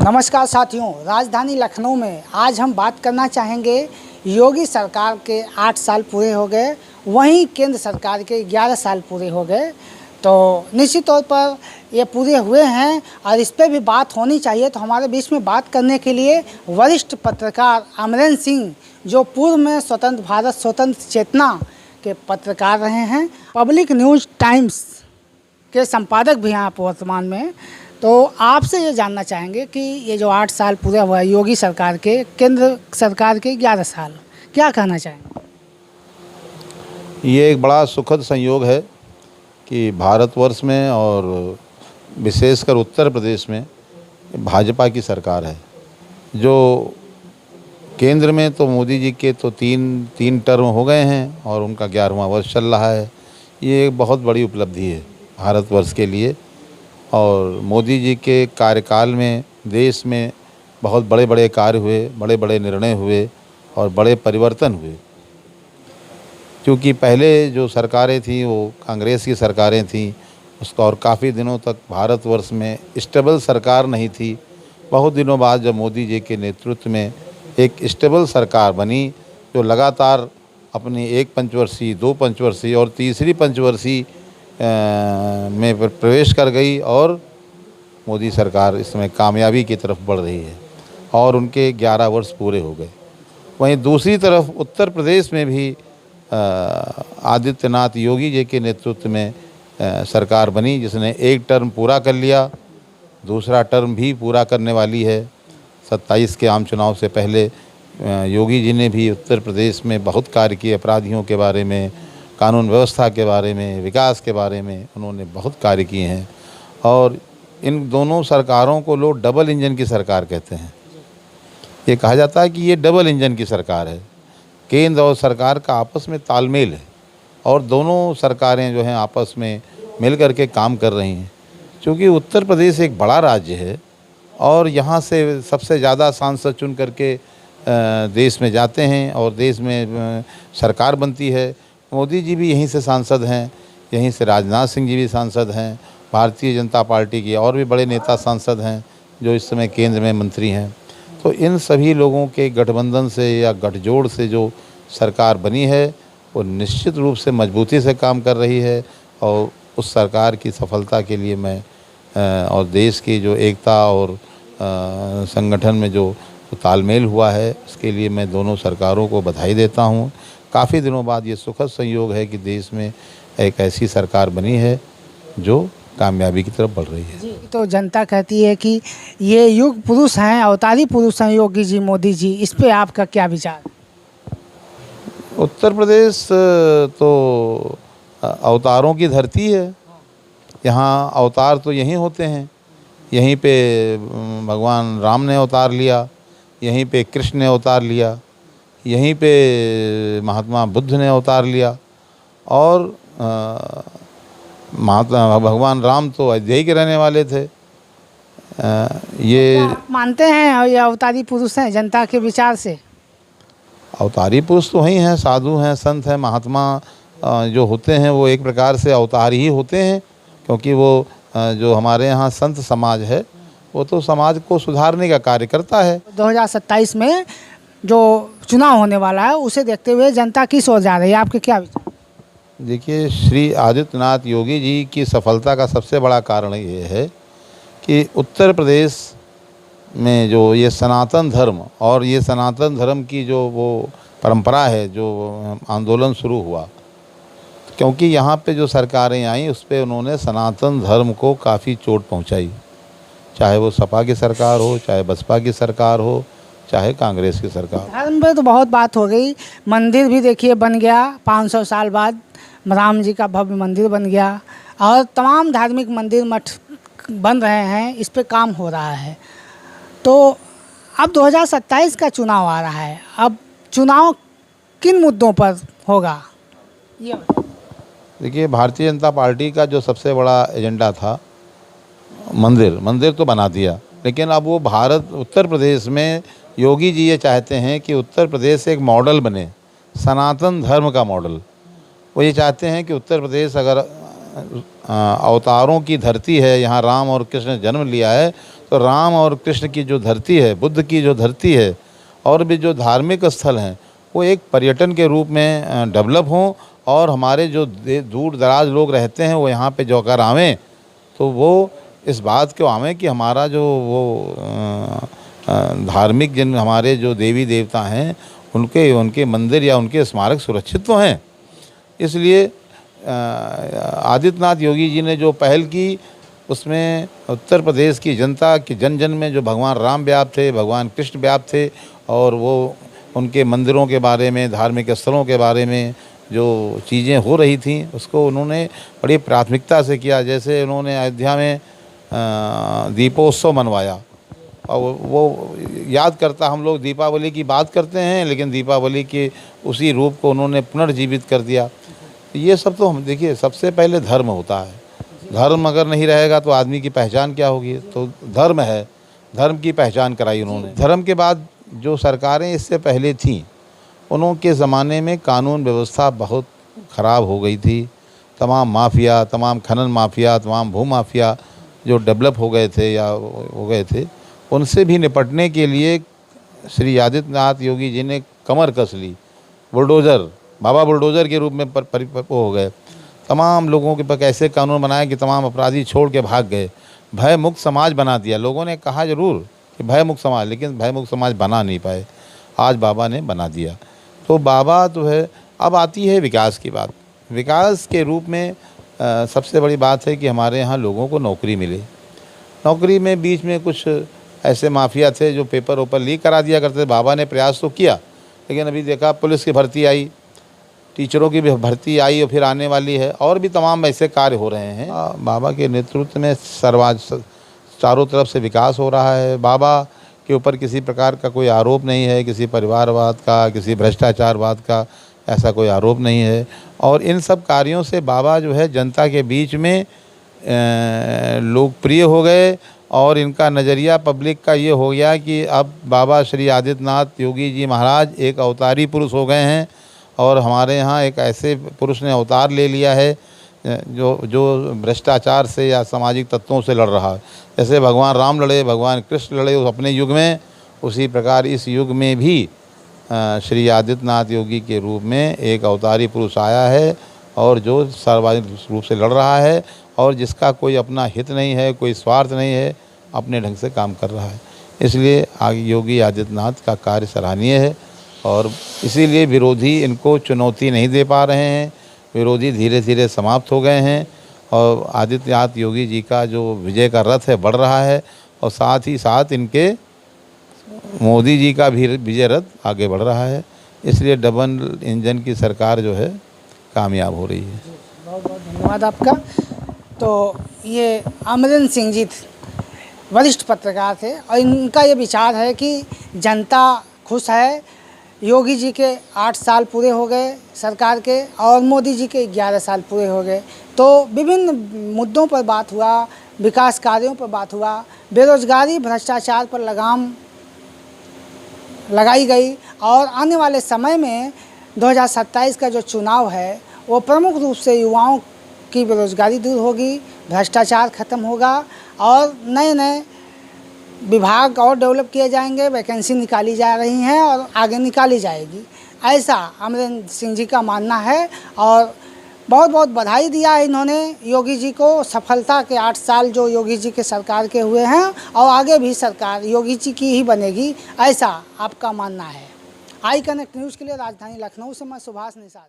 नमस्कार साथियों, राजधानी लखनऊ में आज हम बात करना चाहेंगे। योगी सरकार के 8 साल पूरे हो गए, वहीं केंद्र सरकार के 11 साल पूरे हो गए। तो निश्चित तौर पर ये पूरे हुए हैं और इस पर भी बात होनी चाहिए। तो हमारे बीच में बात करने के लिए वरिष्ठ पत्रकार अमरेंद्र सिंह, जो पूर्व में स्वतंत्र भारत स्वतंत्र चेतना के पत्रकार रहे हैं, पब्लिक न्यूज़ टाइम्स के संपादक भी हैं आप वर्तमान में। तो आपसे ये जानना चाहेंगे कि ये जो 8 साल पूरे हुआ है योगी सरकार के, केंद्र सरकार के 11 साल, क्या कहना चाहेंगे? ये एक बड़ा सुखद संयोग है कि भारतवर्ष में और विशेषकर उत्तर प्रदेश में भाजपा की सरकार है। जो केंद्र में तो मोदी जी के तो तीन टर्म हो गए हैं और उनका 11वां वर्ष चल रहा है। ये एक बहुत बड़ी उपलब्धि है भारतवर्ष के लिए। और मोदी जी के कार्यकाल में देश में बहुत बड़े बड़े कार्य हुए, बड़े बड़े निर्णय हुए और बड़े परिवर्तन हुए। क्योंकि पहले जो सरकारें थीं वो कांग्रेस की सरकारें थीं, उसका और काफ़ी दिनों तक भारतवर्ष में स्टेबल सरकार नहीं थी। बहुत दिनों बाद जब मोदी जी के नेतृत्व में एक स्टेबल सरकार बनी, जो लगातार अपनी 1 पंचवर्षीय, 2 पंचवर्षीय और तीसरी पंचवर्षीय में प्रवेश कर गई और मोदी सरकार इसमें कामयाबी की तरफ बढ़ रही है और उनके 11 वर्ष पूरे हो गए। वहीं दूसरी तरफ उत्तर प्रदेश में भी आदित्यनाथ योगी जी के नेतृत्व में सरकार बनी, जिसने एक टर्म पूरा कर लिया, दूसरा टर्म भी पूरा करने वाली है। 27 के आम चुनाव से पहले योगी जी ने भी उत्तर प्रदेश में बहुत कार्य किए। अपराधियों के बारे में, कानून व्यवस्था के बारे में, विकास के बारे में उन्होंने बहुत कार्य किए हैं। और इन दोनों सरकारों को लोग डबल इंजन की सरकार कहते हैं। ये कहा जाता है कि ये डबल इंजन की सरकार है। केंद्र और सरकार का आपस में तालमेल है और दोनों सरकारें जो हैं आपस में मिल कर के काम कर रही हैं। क्योंकि उत्तर प्रदेश एक बड़ा राज्य है और यहाँ से सबसे ज़्यादा सांसद चुन करके देश में जाते हैं और देश में सरकार बनती है। मोदी जी भी यहीं से सांसद हैं, यहीं से राजनाथ सिंह जी भी सांसद हैं, भारतीय जनता पार्टी के और भी बड़े नेता सांसद हैं जो इस समय केंद्र में मंत्री हैं। तो इन सभी लोगों के गठबंधन से या गठजोड़ से जो सरकार बनी है वो निश्चित रूप से मजबूती से काम कर रही है। और उस सरकार की सफलता के लिए मैं और देश की जो एकता और संगठन में जो तालमेल हुआ है उसके लिए मैं दोनों सरकारों को बधाई देता हूँ। काफ़ी दिनों बाद ये सुखद संयोग है कि देश में एक ऐसी सरकार बनी है जो कामयाबी की तरफ बढ़ रही है। जी, तो जनता कहती है कि ये युग पुरुष हैं, अवतारी पुरुष हैं योगी जी, मोदी जी। इस पे आपका क्या विचार? उत्तर प्रदेश तो अवतारों की धरती है। यहाँ अवतार तो यहीं होते हैं। यहीं पे भगवान राम ने अवतार लिया, यहीं पे कृष्ण ने अवतार लिया, यहीं पे महात्मा बुद्ध ने अवतार लिया। और महात्मा भगवान राम तो अयोध्या के रहने वाले थे। ये आप मानते हैं ये अवतारी पुरुष हैं जनता के विचार से? अवतारी पुरुष तो वही हैं, साधु हैं, संत हैं, महात्मा जो होते हैं वो एक प्रकार से अवतार ही होते हैं। क्योंकि वो जो हमारे यहाँ संत समाज है वो तो समाज को सुधारने का कार्य करता है। 2027 में जो चुनाव होने वाला है उसे देखते हुए जनता किस ओर जा रही है, आपके क्या विचार? देखिए, श्री आदित्यनाथ योगी जी की सफलता का सबसे बड़ा कारण ये है कि उत्तर प्रदेश में जो ये सनातन धर्म और ये सनातन धर्म की जो वो परंपरा है, जो आंदोलन शुरू हुआ, क्योंकि यहाँ पे जो सरकारें आई उस पर उन्होंने सनातन धर्म को काफ़ी चोट पहुँचाई। चाहे वो सपा की सरकार हो, चाहे बसपा की सरकार हो, चाहे कांग्रेस की सरकार। धर्म पे तो बहुत बात हो गई। मंदिर भी देखिए बन गया 500 साल बाद, राम जी का भव्य मंदिर बन गया और तमाम धार्मिक मंदिर मठ बन रहे हैं। इस पे काम हो रहा है। तो अब 2027 का चुनाव आ रहा है। अब चुनाव किन मुद्दों पर होगा ये? देखिए, भारतीय जनता पार्टी का जो सबसे बड़ा एजेंडा था मंदिर तो बना दिया, लेकिन अब वो उत्तर प्रदेश में योगी जी ये चाहते हैं कि उत्तर प्रदेश एक मॉडल बने, सनातन धर्म का मॉडल। वो ये चाहते हैं कि उत्तर प्रदेश अगर अवतारों की धरती है, यहाँ राम और कृष्ण ने जन्म लिया है, तो राम और कृष्ण की जो धरती है, बुद्ध की जो धरती है, और भी जो धार्मिक स्थल हैं वो एक पर्यटन के रूप में डेवलप हों, और हमारे जो दूर दराज लोग रहते हैं वो यहाँ पे जो अगर आवें तो वो इस बात को आवें कि हमारा जो वो धार्मिक जिन हमारे जो देवी देवता हैं उनके मंदिर या उनके स्मारक सुरक्षित तो हैं। इसलिए आदित्यनाथ योगी जी ने जो पहल की उसमें उत्तर प्रदेश की जनता की जन जन में जो भगवान राम व्याप्त थे, भगवान कृष्ण व्याप्त थे, और वो उनके मंदिरों के बारे में, धार्मिक स्थलों के बारे में जो चीज़ें हो रही थीं उसको उन्होंने बड़ी प्राथमिकता से किया। जैसे उन्होंने अयोध्या में दीपोत्सव मनवाया, और वो याद करता, हम लोग दीपावली की बात करते हैं लेकिन दीपावली के उसी रूप को उन्होंने पुनर्जीवित कर दिया। ये सब तो हम देखिए, सबसे पहले धर्म होता है। धर्म अगर नहीं रहेगा तो आदमी की पहचान क्या होगी? तो धर्म है, धर्म की पहचान कराई उन्होंने। धर्म के बाद जो सरकारें इससे पहले थीं उनके ज़माने में कानून व्यवस्था बहुत ख़राब हो गई थी। तमाम माफिया, तमाम खनन माफिया, तमाम भू माफिया जो डेवलप हो गए थे या हो गए थे, उनसे भी निपटने के लिए श्री आदित्यनाथ योगी जी ने कमर कस ली। बुलडोज़र, बाबा बुलडोज़र के रूप में परिपक्व हो गए। तमाम लोगों के पास ऐसे कानून बनाए कि तमाम अपराधी छोड़ के भाग गए। भय मुक्त समाज बना दिया। लोगों ने कहा ज़रूर कि भय मुक्त समाज, लेकिन भय मुक्त समाज बना नहीं पाए। आज बाबा ने बना दिया। तो बाबा तो है। अब आती है विकास की बात। विकास के रूप में सबसे बड़ी बात है कि हमारे यहाँ लोगों को नौकरी मिले। नौकरी में बीच में कुछ ऐसे माफिया थे जो पेपर ओपर लीक करा दिया करते थे। बाबा ने प्रयास तो किया, लेकिन अभी देखा पुलिस की भर्ती आई, टीचरों की भी भर्ती आई और फिर आने वाली है, और भी तमाम ऐसे कार्य हो रहे हैं। बाबा के नेतृत्व में चारों तरफ से विकास हो रहा है। बाबा के ऊपर किसी प्रकार का कोई आरोप नहीं है, किसी परिवारवाद का, किसी भ्रष्टाचारवाद का ऐसा कोई आरोप नहीं है। और इन सब कार्यों से बाबा जो है जनता के बीच में लोकप्रिय हो गए, और इनका नज़रिया पब्लिक का ये हो गया कि अब बाबा श्री आदित्यनाथ योगी जी महाराज एक अवतारी पुरुष हो गए हैं, और हमारे यहाँ एक ऐसे पुरुष ने अवतार ले लिया है जो भ्रष्टाचार से या सामाजिक तत्वों से लड़ रहा है। जैसे भगवान राम लड़े, भगवान कृष्ण लड़े उस अपने युग में, उसी प्रकार इस युग में भी श्री आदित्यनाथ योगी के रूप में एक अवतारी पुरुष आया है, और जो सार्वजनिक रूप से लड़ रहा है, और जिसका कोई अपना हित नहीं है, कोई स्वार्थ नहीं है, अपने ढंग से काम कर रहा है। इसलिए योगी आदित्यनाथ का कार्य सराहनीय है, और इसीलिए विरोधी इनको चुनौती नहीं दे पा रहे हैं। विरोधी धीरे धीरे समाप्त हो गए हैं, और आदित्यनाथ योगी जी का जो विजय का रथ है बढ़ रहा है, और साथ ही साथ इनके मोदी जी का भी विजय रथ आगे बढ़ रहा है। इसलिए डबल इंजन की सरकार जो है कामयाब हो रही है। बहुत बहुत धन्यवाद आपका। तो ये अमरिंदर सिंह जी वरिष्ठ पत्रकार थे, और इनका ये विचार है कि जनता खुश है। योगी जी के 8 साल पूरे हो गए सरकार के, और मोदी जी के 11 साल पूरे हो गए। तो विभिन्न मुद्दों पर बात हुआ, विकास कार्यों पर बात हुआ, बेरोजगारी भ्रष्टाचार पर लगाम लगाई गई, और आने वाले समय में 2027 का जो चुनाव है वो प्रमुख रूप से युवाओं की बेरोजगारी दूर होगी, भ्रष्टाचार खत्म होगा, और नए नए विभाग और डेवलप किए जाएंगे, वैकेंसी निकाली जा रही हैं और आगे निकाली जाएगी, ऐसा अमरिंदर सिंह जी का मानना है। और बहुत बहुत बधाई दिया है इन्होंने योगी जी को, सफलता के 8 साल जो योगी जी के सरकार के हुए हैं, और आगे भी सरकार योगी जी की ही बनेगी, ऐसा आपका मानना है। आई कनेक्ट न्यूज़ के लिए राजधानी लखनऊ से मैं सुभाष निषाद।